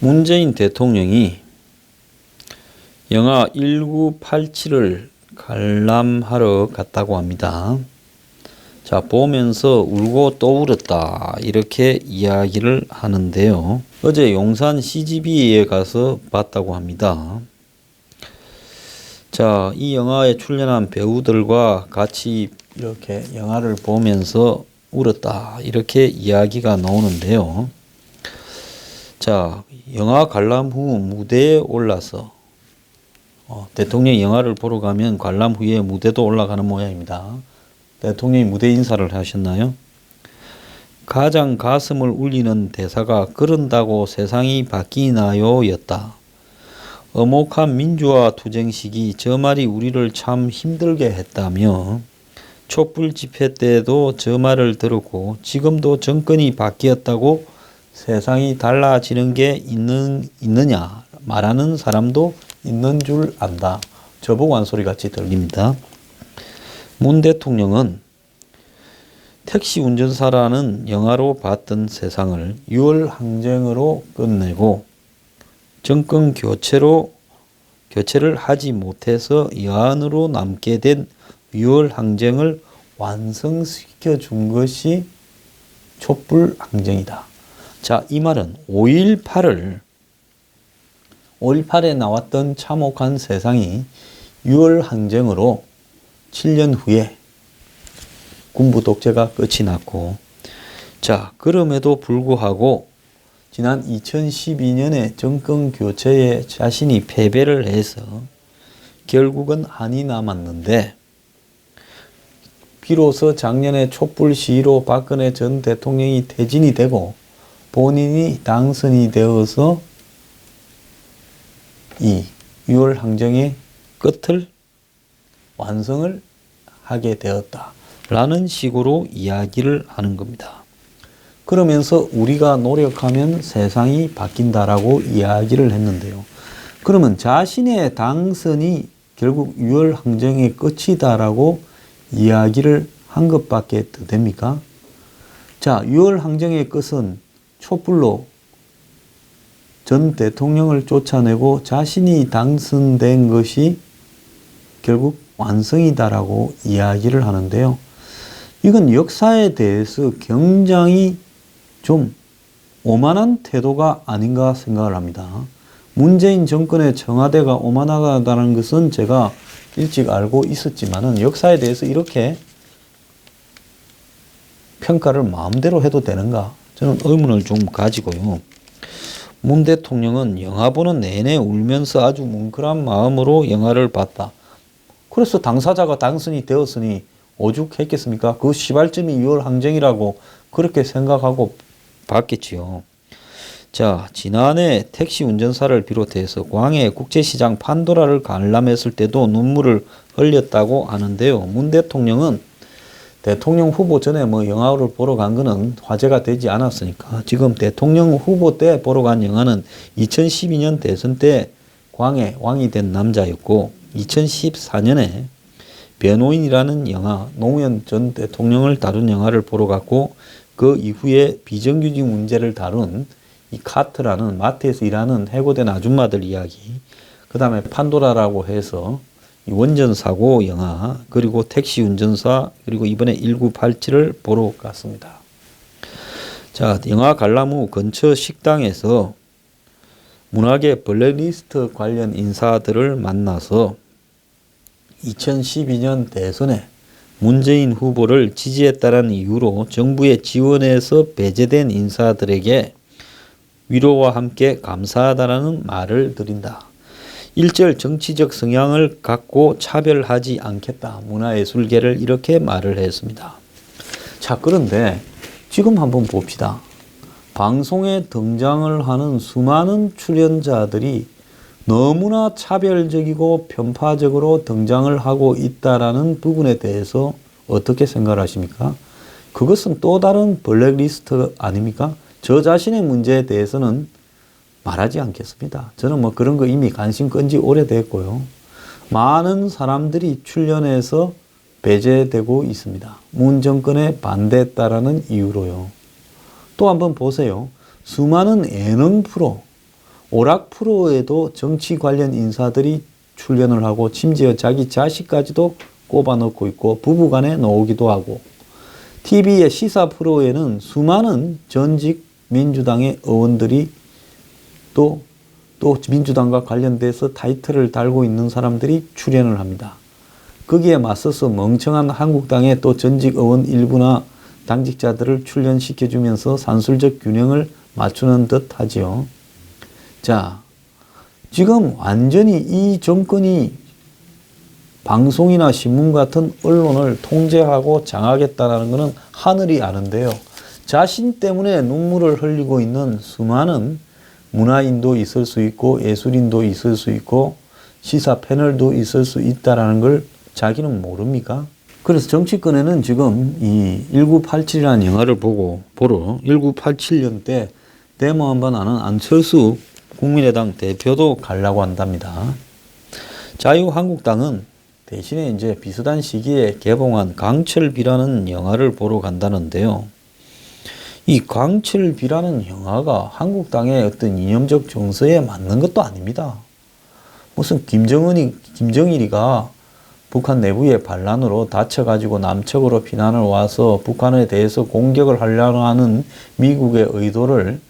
문재인 대통령이 영화 1987을 관람하러 갔다고 합니다. 자, 보면서 울고 또 울었다 이렇게 이야기를 하는데요. 어제 용산 CGV에 가서 봤다고 합니다. 자, 이 영화에 출연한 배우들과 같이 이렇게 영화를 보면서 울었다 이렇게 이야기가 나오는데요. 자, 영화 관람 후 무대에 올라서 대통령이 영화를 보러 가면 관람 후에 무대도 올라가는 모양입니다. 대통령이 무대 인사를 하셨나요? 가장 가슴을 울리는 대사가 그런다고 세상이 바뀌나요? 였다. 엄혹한 민주화 투쟁 시기 저 말이 우리를 참 힘들게 했다며 촛불 집회 때도 저 말을 들었고 지금도 정권이 바뀌었다고 세상이 달라지는 게 있느냐 말하는 사람도 있는 줄 안다. 저보고 한 소리 같이 들립니다. 문 대통령은 택시 운전사라는 영화로 봤던 세상을 6월 항쟁으로 끝내고 정권 교체를 하지 못해서 여한으로 남게 된 6월 항쟁을 완성시켜 준 것이 촛불 항쟁이다. 자, 이 말은 5.18에 나왔던 참혹한 세상이 6월 항쟁으로 7년 후에 군부 독재가 끝이 났고, 자, 그럼에도 불구하고 지난 2012년에 정권 교체에 자신이 패배를 해서 결국은 한이 남았는데, 비로소 작년에 촛불 시위로 박근혜 전 대통령이 퇴진이 되고 본인이 당선이 되어서 이 6월 항쟁의 끝을 완성을 하게 되었다라는 식으로 이야기를 하는 겁니다. 그러면서 우리가 노력하면 세상이 바뀐다라고 이야기를 했는데요. 그러면 자신의 당선이 결국 6월 항쟁의 끝이다라고 이야기를 한 것밖에 더 됩니까? 자, 6월 항쟁의 끝은 촛불로 전 대통령을 쫓아내고 자신이 당선된 것이 결국 완성이다라고 이야기를 하는데요. 이건 역사에 대해서 굉장히 좀 오만한 태도가 아닌가 생각을 합니다. 문재인 정권의 청와대가 오만하다는 것은 제가 일찍 알고 있었지만은 역사에 대해서 이렇게 평가를 마음대로 해도 되는가? 저는 의문을 좀 가지고요. 문 대통령은 영화 보는 내내 울면서 아주 뭉클한 마음으로 영화를 봤다. 그래서 당사자가 당선이 되었으니 오죽했겠습니까? 그 시발점이 6월 항쟁이라고 그렇게 생각하고 봤겠지요. 자, 지난해 택시 운전사를 비롯해서 광해 국제시장 판도라를 관람했을 때도 눈물을 흘렸다고 하는데요. 문 대통령은 대통령 후보 전에 영화를 보러 간 거는 화제가 되지 않았으니까 지금 대통령 후보 때 보러 간 영화는 2012년 대선 때 광해 왕이 된 남자였고 2014년에 변호인이라는 영화 노무현 전 대통령을 다룬 영화를 보러 갔고 그 이후에 비정규직 문제를 다룬 이 카트라는 마트에서 일하는 해고된 아줌마들 이야기, 그 다음에 판도라라고 해서 이 원전사고 영화, 그리고 택시 운전사, 그리고 이번에 1987을 보러 갔습니다. 자, 영화 관람 후 근처 식당에서 문학의 블랙리스트 관련 인사들을 만나서 2012년 대선에 문재인 후보를 지지했다는 이유로 정부의 지원에서 배제된 인사들에게 위로와 함께 감사하다라는 말을 드린다. 일절 정치적 성향을 갖고 차별하지 않겠다. 문화예술계를 이렇게 말을 했습니다. 자, 그런데 지금 한번 봅시다. 방송에 등장을 하는 수많은 출연자들이 너무나 차별적이고 편파적으로 등장을 하고 있다라는 부분에 대해서 어떻게 생각하십니까? 그것은 또 다른 블랙리스트 아닙니까? 저 자신의 문제에 대해서는 말하지 않겠습니다. 저는 그런 거 이미 관심 끈 지 오래됐고요. 많은 사람들이 출연해서 배제되고 있습니다. 문 정권에 반대했다라는 이유로요. 또 한번 보세요. 수많은 예능 프로, 오락 프로에도 정치 관련 인사들이 출연을 하고 심지어 자기 자식까지도 꼽아 넣고 있고 부부간에 나오기도 하고 TV의 시사 프로에는 수많은 전직 민주당의 의원들이 또 민주당과 관련돼서 타이틀을 달고 있는 사람들이 출연을 합니다. 거기에 맞서서 멍청한 한국당의 또 전직 의원 일부나 당직자들을 출연시켜주면서 산술적 균형을 맞추는 듯 하지요. 자, 지금 완전히 이 정권이 방송이나 신문 같은 언론을 통제하고 장악했다는 것은 하늘이 아는데요. 자신 때문에 눈물을 흘리고 있는 수많은 문화인도 있을 수 있고 예술인도 있을 수 있고 시사 패널도 있을 수 있다는 걸 자기는 모릅니까? 그래서 정치권에는 지금 이 1987이라는 영화를 보러 1987년 때 데모 한번 하는 안철수 국민의당 대표도 가려고 한답니다. 자유한국당은 대신에 이제 비슷한 시기에 개봉한 강철비라는 영화를 보러 간다는데요. 이 강철비라는 영화가 한국당의 어떤 이념적 정서에 맞는 것도 아닙니다. 무슨 김정일이가 북한 내부의 반란으로 다쳐가지고 남측으로 피난을 와서 북한에 대해서 공격을 하려고 하는 미국의 의도를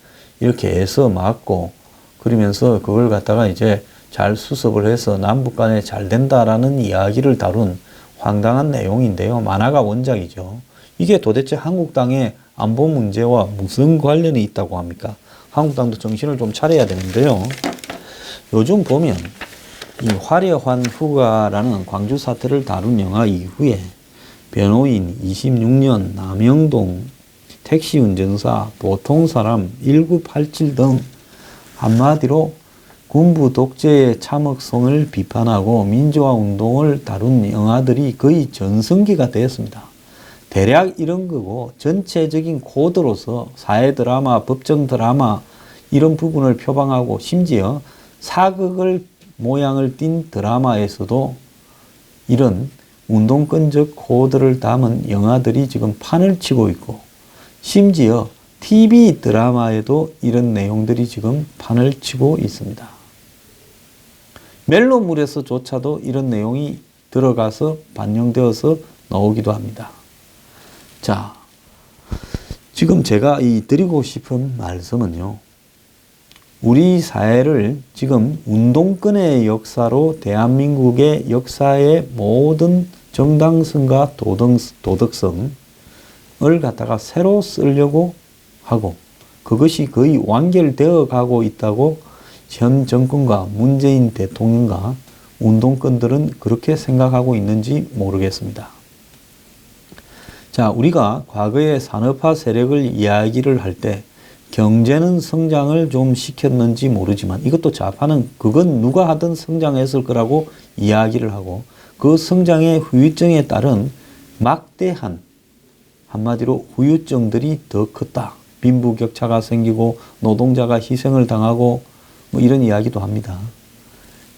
이렇게 애써 막고 그러면서 그걸 갖다가 이제 잘 수습을 해서 남북 간에 잘 된다라는 이야기를 다룬 황당한 내용인데요. 만화가 원작이죠. 이게 도대체 한국당의 안보 문제와 무슨 관련이 있다고 합니까? 한국당도 정신을 좀 차려야 되는데요. 요즘 보면 이 화려한 휴가라는 광주 사태를 다룬 영화 이후에 변호인, 26년, 남영동, 택시 운전사, 보통 사람, 1987 등 한마디로 군부 독재의 참혹성을 비판하고 민주화 운동을 다룬 영화들이 거의 전성기가 되었습니다. 대략 이런 거고 전체적인 코드로서 사회 드라마, 법정 드라마 이런 부분을 표방하고 심지어 사극을 모양을 띈 드라마에서도 이런 운동권적 코드를 담은 영화들이 지금 판을 치고 있고 심지어 TV 드라마에도 이런 내용들이 지금 판을 치고 있습니다. 멜로물에서조차도 이런 내용이 들어가서 반영되어서 나오기도 합니다. 자, 지금 제가 드리고 싶은 말씀은요. 우리 사회를 지금 운동권의 역사로 대한민국의 역사의 모든 정당성과 도덕성을 갖다가 새로 쓰려고 하고 그것이 거의 완결되어 가고 있다고 현 정권과 문재인 대통령과 운동권들은 그렇게 생각하고 있는지 모르겠습니다. 자, 우리가 과거의 산업화 세력을 이야기를 할 때 경제는 성장을 좀 시켰는지 모르지만 이것도 좌파는 그건 누가 하든 성장했을 거라고 이야기를 하고 그 성장의 후유증에 따른 막대한 한마디로 후유증들이 더 컸다. 빈부격차가 생기고 노동자가 희생을 당하고 뭐 이런 이야기도 합니다.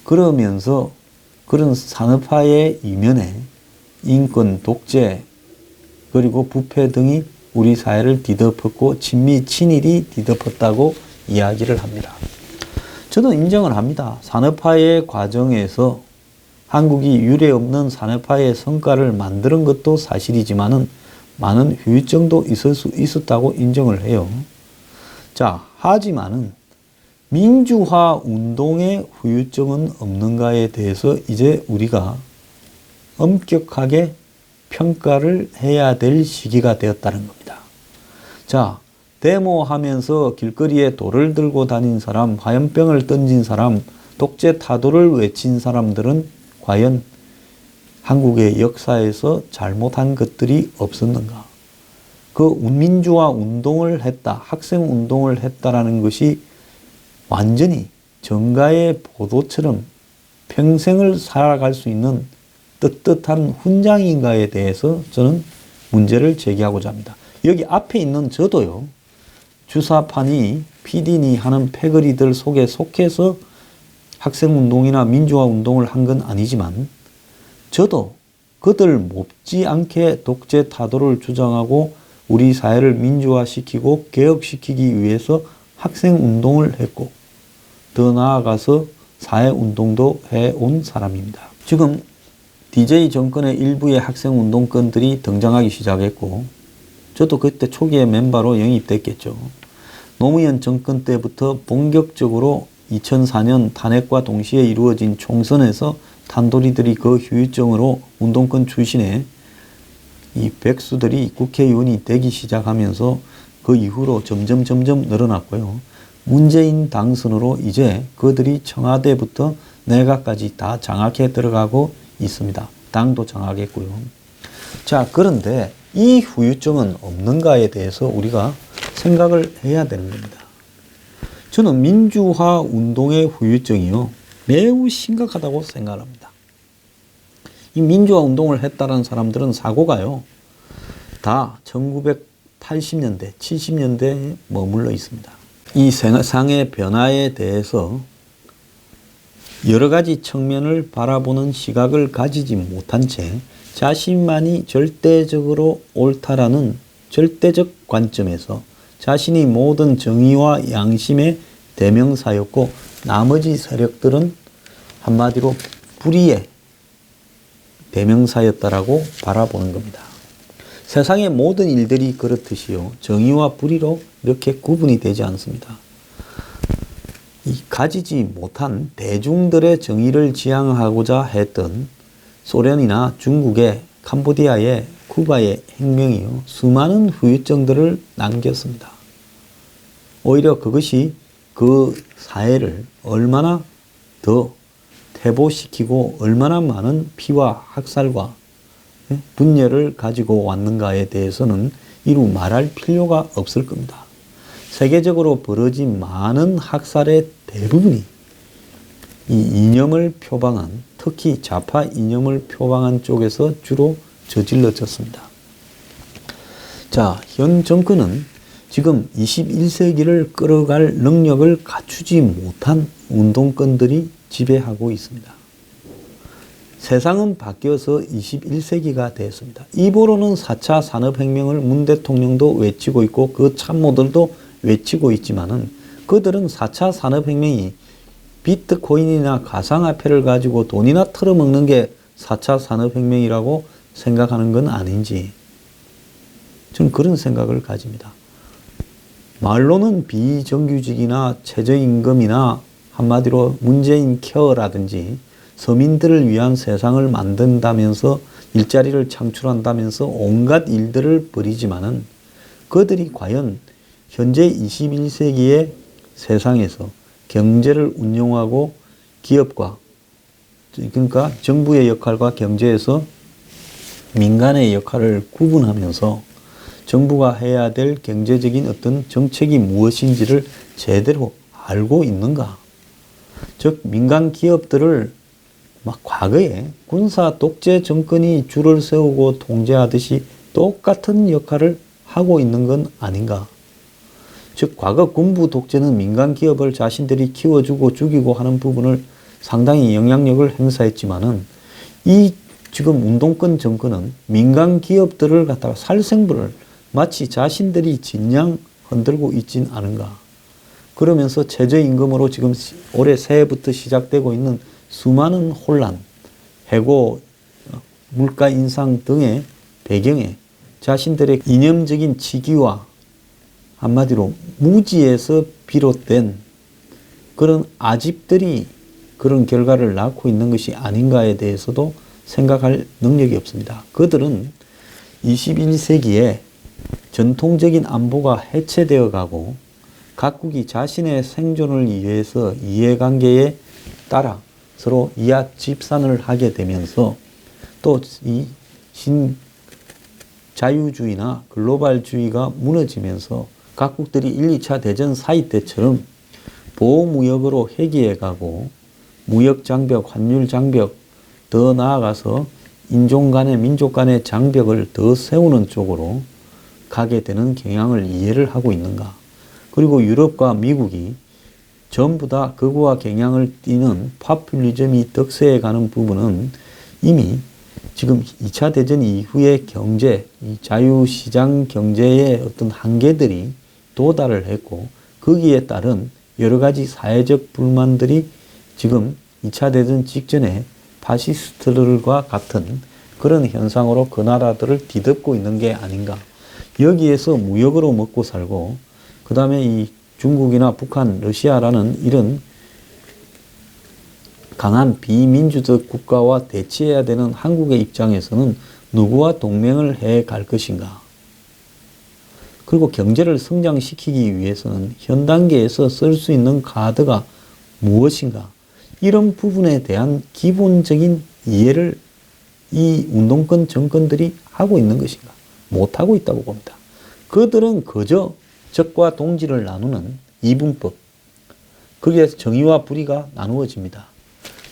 그러면서 그런 산업화의 이면에 인권, 독재 그리고 부패 등이 우리 사회를 뒤덮었고 친미, 친일이 뒤덮었다고 이야기를 합니다. 저도 인정을 합니다. 산업화의 과정에서 한국이 유례없는 산업화의 성과를 만드는 것도 사실이지만은 많은 후유증도 있을 수 있었다고 인정을 해요. 자, 하지만은 민주화 운동의 후유증은 없는가에 대해서 이제 우리가 엄격하게 평가를 해야 될 시기가 되었다는 겁니다. 자, 데모하면서 길거리에 돌을 들고 다닌 사람, 화염병을 던진 사람, 독재 타도를 외친 사람들은 과연 한국의 역사에서 잘못한 것들이 없었는가? 그 민주화 운동을 했다, 학생 운동을 했다라는 것이 완전히 정가의 보도처럼 평생을 살아갈 수 있는 떳떳한 훈장인가에 대해서 저는 문제를 제기하고자 합니다. 여기 앞에 있는 저도요. 주사파니 PD니 하는 패거리들 속에 속해서 학생운동이나 민주화운동을 한 건 아니지만 저도 그들 못지않게 독재 타도를 주장하고 우리 사회를 민주화시키고 개혁시키기 위해서 학생운동을 했고 더 나아가서 사회운동도 해온 사람입니다. 지금 DJ 정권의 일부의 학생운동권들이 등장하기 시작했고 저도 그때 초기에 멤버로 영입됐겠죠. 노무현 정권 때부터 본격적으로 2004년 탄핵과 동시에 이루어진 총선에서 탄도리들이 그 후유증으로 운동권 출신의 이 백수들이 국회의원이 되기 시작하면서 그 이후로 점점 늘어났고요. 문재인 당선으로 이제 그들이 청와대부터 내각까지 다 장악해 들어가고 있습니다. 당도 장악했고요. 자, 그런데 이 후유증은 없는가에 대해서 우리가 생각을 해야 되는 겁니다. 저는 민주화 운동의 후유증이요, 매우 심각하다고 생각합니다. 이 민주화 운동을 했다는 사람들은 사고가요, 다 1980년대, 70년대에 머물러 있습니다. 이 세상의 변화에 대해서 여러 가지 측면을 바라보는 시각을 가지지 못한 채 자신만이 절대적으로 옳다라는 절대적 관점에서 자신이 모든 정의와 양심의 대명사였고 나머지 세력들은 한마디로 불의의 대명사였다라고 바라보는 겁니다. 세상의 모든 일들이 그렇듯이요, 정의와 불의로 이렇게 구분이 되지 않습니다. 이 가지지 못한 대중들의 정의를 지향하고자 했던 소련이나 중국의 캄보디아의 쿠바의 혁명이요, 수많은 후유증들을 남겼습니다. 오히려 그것이 그 사회를 얼마나 더 퇴보시키고 얼마나 많은 피와 학살과 분열을 가지고 왔는가에 대해서는 이루 말할 필요가 없을 겁니다. 세계적으로 벌어진 많은 학살의 대부분이 이 이념을 표방한, 특히 좌파 이념을 표방한 쪽에서 주로 저질러졌습니다. 자, 현 정권은 지금 21세기를 끌어갈 능력을 갖추지 못한 운동권들이 지배하고 있습니다. 세상은 바뀌어서 21세기가 되었습니다. 입으로는 4차 산업혁명을 문 대통령도 외치고 있고 그 참모들도 외치고 있지만은 그들은 4차 산업혁명이 비트코인이나 가상화폐를 가지고 돈이나 털어먹는 게 4차 산업혁명이라고 생각하는 건 아닌지 저는 그런 생각을 가집니다. 말로는 비정규직이나 최저임금이나 한마디로 문재인 케어라든지 서민들을 위한 세상을 만든다면서 일자리를 창출한다면서 온갖 일들을 벌이지만은 그들이 과연 현재 21세기의 세상에서 경제를 운용하고 기업과, 그러니까 정부의 역할과 경제에서 민간의 역할을 구분하면서 정부가 해야 될 경제적인 어떤 정책이 무엇인지를 제대로 알고 있는가? 즉 민간 기업들을 막 과거에 군사 독재 정권이 줄을 세우고 통제하듯이 똑같은 역할을 하고 있는 건 아닌가? 즉 과거 군부 독재는 민간 기업을 자신들이 키워주고 죽이고 하는 부분을 상당히 영향력을 행사했지만은 이 지금 운동권 정권은 민간 기업들을 갖다가 살생부를 마치 자신들이 진양 흔들고 있진 않은가. 그러면서 최저임금으로 지금 올해 새해부터 시작되고 있는 수많은 혼란, 해고, 물가 인상 등의 배경에 자신들의 이념적인 치기와 한마디로 무지에서 비롯된 그런 아집들이 그런 결과를 낳고 있는 것이 아닌가에 대해서도 생각할 능력이 없습니다. 그들은 21세기에 전통적인 안보가 해체되어 가고 각국이 자신의 생존을 위해서 이해관계에 따라 서로 이합 집산을 하게 되면서 또 이 신자유주의나 글로벌주의가 무너지면서 각국들이 1, 2차 대전 사이 때처럼 보호무역으로 회귀해 가고 무역 장벽, 환율 장벽, 더 나아가서 인종 간의 민족 간의 장벽을 더 세우는 쪽으로 가게 되는 경향을 이해를 하고 있는가. 그리고 유럽과 미국이 전부 다 극우와 경향을 띠는 파퓰리즘이 득세해 가는 부분은 이미 지금 2차 대전 이후의 경제, 이 자유시장 경제의 어떤 한계들이 도달을 했고 거기에 따른 여러 가지 사회적 불만들이 지금 2차 대전 직전에 파시스트들과 같은 그런 현상으로 그 나라들을 뒤덮고 있는 게 아닌가. 여기에서 무역으로 먹고 살고, 그 다음에 이 중국이나 북한, 러시아라는 이런 강한 비민주적 국가와 대치해야 되는 한국의 입장에서는 누구와 동맹을 해 갈 것인가. 그리고 경제를 성장시키기 위해서는 현 단계에서 쓸 수 있는 카드가 무엇인가. 이런 부분에 대한 기본적인 이해를 이 운동권 정권들이 하고 있는 것인가. 못하고 있다고 봅니다. 그들은 그저 적과 동지를 나누는 이분법. 거기에서 정의와 불의가 나누어집니다.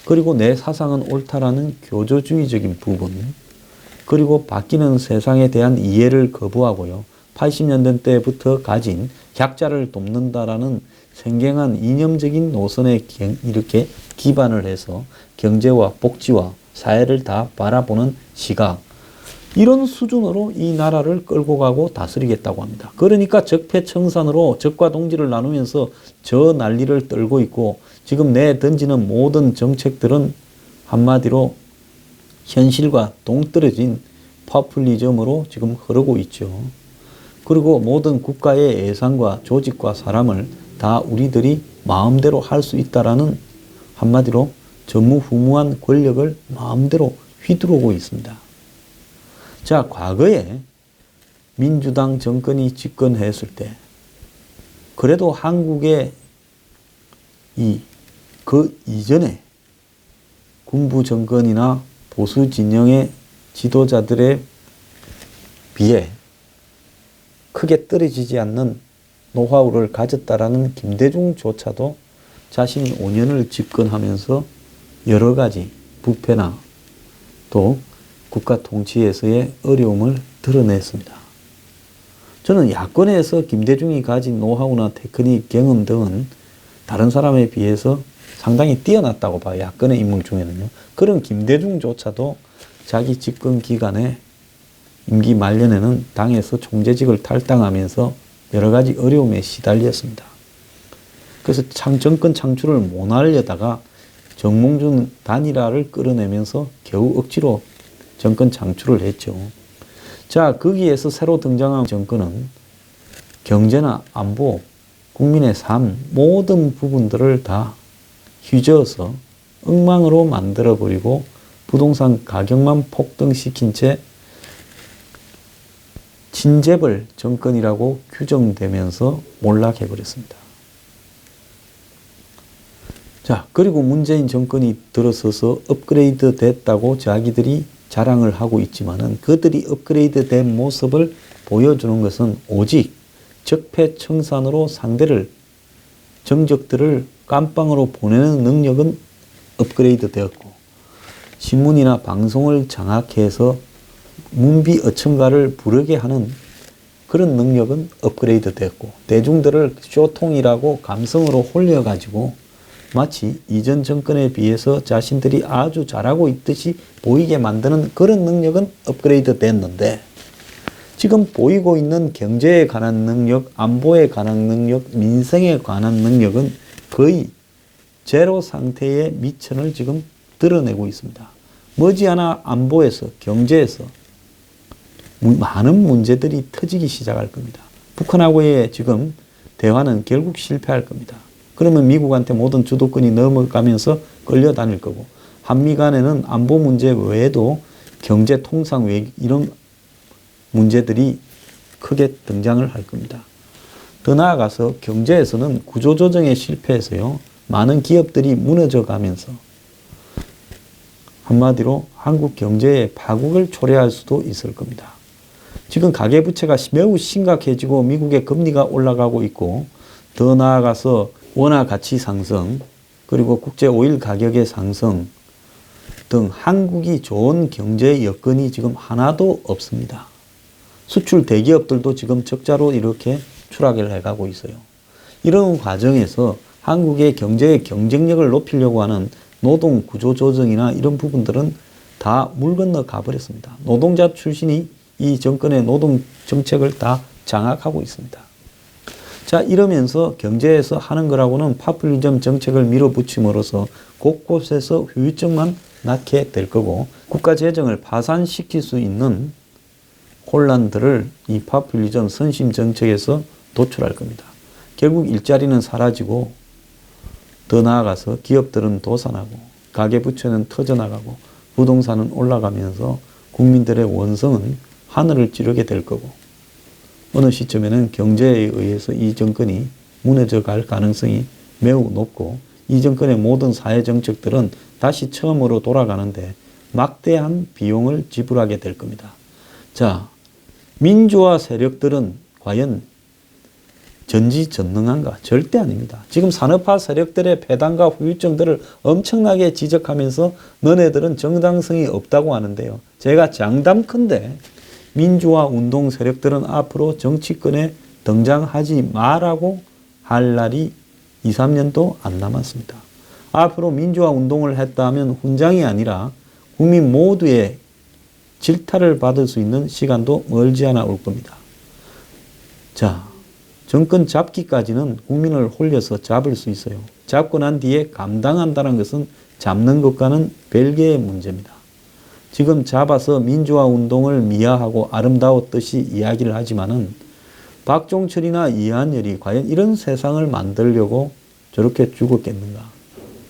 그리고 내 사상은 옳다라는 교조주의적인 부분, 그리고 바뀌는 세상에 대한 이해를 거부하고요. 80년대 때부터 가진 약자를 돕는다라는 생경한 이념적인 노선에 이렇게 기반을 해서 경제와 복지와 사회를 다 바라보는 시각, 이런 수준으로 이 나라를 끌고 가고 다스리겠다고 합니다. 그러니까 적폐청산으로 적과 동지를 나누면서 저 난리를 떨고 있고, 지금 내던지는 모든 정책들은 한마디로 현실과 동떨어진 파퓰리즘으로 지금 흐르고 있죠. 그리고 모든 국가의 예산과 조직과 사람을 다 우리들이 마음대로 할 수 있다라는, 한마디로 전무후무한 권력을 마음대로 휘두르고 있습니다. 자, 과거에 민주당 정권이 집권했을 때 그래도 한국의 그 이전에 군부 정권이나 보수 진영의 지도자들에 비해 크게 떨어지지 않는 노하우를 가졌다라는 김대중조차도 자신이 5년을 집권하면서 여러 가지 부패나 또 국가 통치에서의 어려움을 드러냈습니다. 저는 야권에서 김대중이 가진 노하우나 테크닉, 경험 등은 다른 사람에 비해서 상당히 뛰어났다고 봐요. 야권의 인물 중에는요. 그런 김대중조차도 자기 집권 기간에 임기 말년에는 당에서 총재직을 탈당하면서 여러 가지 어려움에 시달렸습니다. 그래서 정권 창출을 못 하려다가 정몽준 단일화를 끌어내면서 겨우 억지로 정권 창출을 했죠. 자, 거기에서 새로 등장한 정권은 경제나 안보, 국민의 삶, 모든 부분들을 다 휘저어서 엉망으로 만들어버리고 부동산 가격만 폭등시킨 채 친재벌 정권이라고 규정되면서 몰락해버렸습니다. 자, 그리고 문재인 정권이 들어서서 업그레이드 됐다고 자기들이 자랑을 하고 있지만은 그들이 업그레이드 된 모습을 보여주는 것은 오직 적폐청산으로 상대를, 정적들을 깜빵으로 보내는 능력은 업그레이드 되었고, 신문이나 방송을 장악해서 문비어천가를 부르게 하는 그런 능력은 업그레이드 되었고, 대중들을 쇼통이라고 감성으로 홀려가지고 마치 이전 정권에 비해서 자신들이 아주 잘하고 있듯이 보이게 만드는 그런 능력은 업그레이드 됐는데, 지금 보이고 있는 경제에 관한 능력, 안보에 관한 능력, 민생에 관한 능력은 거의 제로 상태의 미천을 지금 드러내고 있습니다. 머지않아 안보에서, 경제에서 많은 문제들이 터지기 시작할 겁니다. 북한하고의 지금 대화는 결국 실패할 겁니다. 그러면 미국한테 모든 주도권이 넘어가면서 끌려다닐 거고, 한미 간에는 안보 문제 외에도 경제 통상 이런 문제들이 크게 등장을 할 겁니다. 더 나아가서 경제에서는 구조조정에 실패해서요, 많은 기업들이 무너져 가면서 한마디로 한국 경제에 파국을 초래할 수도 있을 겁니다. 지금 가계부채가 매우 심각해지고 미국의 금리가 올라가고 있고, 더 나아가서 원화 가치 상승, 그리고 국제 오일 가격의 상승 등 한국이 좋은 경제 여건이 지금 하나도 없습니다. 수출 대기업들도 지금 적자로 이렇게 추락을 해가고 있어요. 이런 과정에서 한국의 경제의 경쟁력을 높이려고 하는 노동 구조 조정이나 이런 부분들은 다 물 건너 가버렸습니다. 노동자 출신이 이 정권의 노동 정책을 다 장악하고 있습니다. 자, 이러면서 경제에서 하는 거라고는 파퓰리즘 정책을 밀어붙임으로써 곳곳에서 후유증만 낳게 될 거고 국가 재정을 파산시킬 수 있는 혼란들을 이 파퓰리즘 선심 정책에서 도출할 겁니다. 결국 일자리는 사라지고 더 나아가서 기업들은 도산하고 가계부채는 터져나가고 부동산은 올라가면서 국민들의 원성은 하늘을 찌르게 될 거고 어느 시점에는 경제에 의해서 이 정권이 무너져 갈 가능성이 매우 높고 이 정권의 모든 사회 정책들은 다시 처음으로 돌아가는데 막대한 비용을 지불하게 될 겁니다. 자, 민주화 세력들은 과연 전지전능한가? 절대 아닙니다. 지금 산업화 세력들의 폐단과 후유증들을 엄청나게 지적하면서 너네들은 정당성이 없다고 하는데요. 제가 장담컨대 민주화 운동 세력들은 앞으로 정치권에 등장하지 마라고 할 날이 2, 3년도 안 남았습니다. 앞으로 민주화 운동을 했다 하면 훈장이 아니라 국민 모두의 질타를 받을 수 있는 시간도 멀지 않아 올 겁니다. 자, 정권 잡기까지는 국민을 홀려서 잡을 수 있어요. 잡고 난 뒤에 감당한다는 것은 잡는 것과는 별개의 문제입니다. 지금 잡아서 민주화 운동을 미화하고 아름다웠듯이 이야기를 하지만은 박종철이나 이한열이 과연 이런 세상을 만들려고 저렇게 죽었겠는가?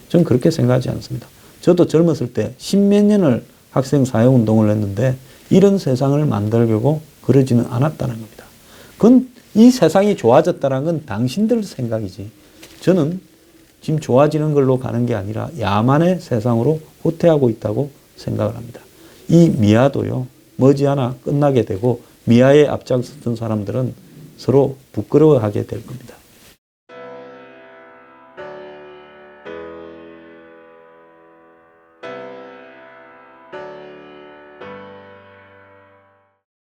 저는 그렇게 생각하지 않습니다. 저도 젊었을 때 십몇 년을 학생 사회운동을 했는데 이런 세상을 만들려고 그러지는 않았다는 겁니다. 그건 이 세상이 좋아졌다는 건 당신들 생각이지. 저는 지금 좋아지는 걸로 가는 게 아니라 야만의 세상으로 후퇴하고 있다고 생각을 합니다. 이 미아도요, 머지않아 끝나게 되고 미아에 앞장섰던 사람들은 서로 부끄러워하게 될 겁니다.